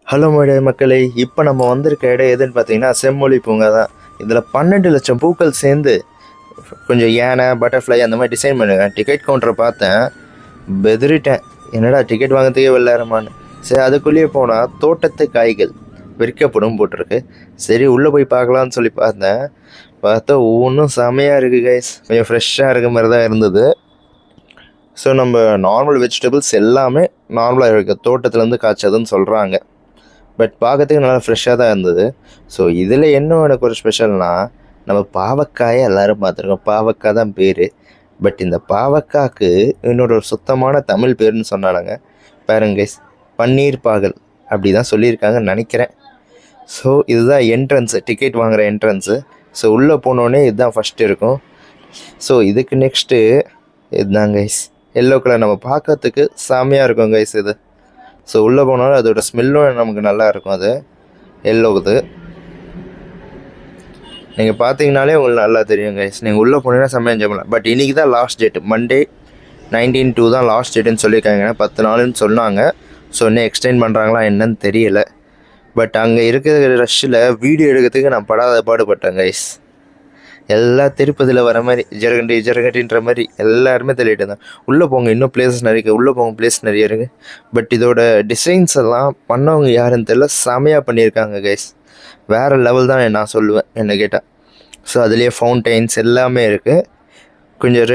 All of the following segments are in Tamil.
ஹலோ மொழி மக்களே, இப்போ நம்ம வந்திருக்க இடம் எதுன்னு பார்த்தீங்கன்னா செம்மொழி பூங்கா தான். இதில் 12 லட்சம் பூக்கள் சேர்ந்து கொஞ்சம் யானை, பட்டர்ஃப்ளை அந்த மாதிரி டிசைன் பண்ணுவேன். டிக்கெட் கவுண்டரை பார்த்தேன், பெதறிட்டேன். என்னடா டிக்கெட் வாங்கிறதுக்கே வெள்ளாரமான்னு. சரி, அதுக்குள்ளேயே போனால் தோட்டத்து காய்கள் விற்கப்படும் போட்டிருக்கு. சரி, உள்ளே போய் பார்க்கலான்னு சொல்லி பார்த்தேன். பார்த்தா ஒவ்வொன்றும் செமையாக இருக்குது கைஸ். கொஞ்சம் ஃப்ரெஷ்ஷாக இருக்க மாதிரி தான் இருந்தது. ஸோ நம்ம நார்மல் வெஜிடபிள்ஸ் எல்லாமே நார்மலாக இருக்க தோட்டத்துலேருந்து காய்ச்சதுன்னு சொல்கிறாங்க. பட் பார்க்கறதுக்கு நல்லா ஃப்ரெஷ்ஷாக தான் இருந்தது. ஸோ இதில் என்ன எனக்கு ஒரு ஸ்பெஷல்னால், நம்ம பாவக்காயை எல்லோரும் பார்த்துருக்கோம். பாவக்காய் தான் பேர். பட் இந்த பாவக்காய்க்கு இன்னொரு ஒரு சுத்தமான தமிழ் பேர்னு சொன்னானுங்க. பாருங்க கைஸ், பன்னீர் பாகல் அப்படி தான் சொல்லியிருக்காங்கன்னு நினைக்கிறேன். ஸோ இதுதான் என்ட்ரன்ஸு, டிக்கெட் வாங்குகிற என்ட்ரன்ஸு. ஸோ உள்ளே போனோடனே இதுதான் ஃபஸ்ட்டு இருக்கும். ஸோ இதுக்கு நெக்ஸ்ட்டு இதுதான் கைஸ், எல்லோ கலர். நம்ம பார்க்கறதுக்கு செமையாக இருக்கும் கைஸ் இது. ஸோ உள்ளே போனாலும் அதோட ஸ்மெல்லும் நமக்கு நல்லா இருக்கும். அது எல்லோவுது நீங்கள் பார்த்தீங்கனாலே உங்களுக்கு நல்லா தெரியும் கைஸ். நீங்கள் உள்ளே போனீங்கன்னா செம்மையாக என்ஜாய் பண்ணலாம். பட் இன்றைக்கி தான் லாஸ்ட் டேட், மண்டே 19/2 தான் லாஸ்ட் டேட்டுன்னு சொல்லியிருக்காங்க. 10 நாளுன்னு சொன்னாங்க. ஸோ இன்னும் எக்ஸ்டெண்ட் பண்ணுறாங்களா என்னன்னு தெரியல. பட் அங்கே இருக்கிற ரஷ்ஷில் வீடியோ எடுக்கிறதுக்கு நான் படாத பாடுபட்டேன் கைஸ். எல்லாம் திருப்பதியில் வர மாதிரி ஜரகண்டின்ற மாதிரி எல்லாருமே தள்ளிட்டு இருந்தாங்க. உள்ளே போங்க, இன்னும் பிளேஸஸ் நிறைய இருக்குது. உள்ளே போங்க, பிளேஸ் நிறைய இருக்குது. பட் இதோட டிசைன்ஸ் எல்லாம் பண்ணவங்க யாருன்னு தெரியல, செமையாக பண்ணியிருக்காங்க கைஸ். வேறு லெவல் தான் நான் சொல்லுவேன் என்ன கேட்டால். ஸோ அதுலேயே ஃபவுண்டைன்ஸ் எல்லாமே இருக்குது. கொஞ்சம்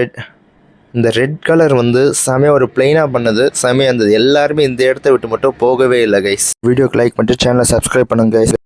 இந்த ரெட் கலர் வந்து செமையாக ஒரு பிளெயினாக பண்ணது செமையாக இருந்தது. எல்லாருமே இந்த இடத்த விட்டு மட்டும் போகவே இல்லை கைஸ். வீடியோக்கு லைக் பண்ணிட்டு சேனலை சப்ஸ்கிரைப் பண்ணுங்க கைஸ்.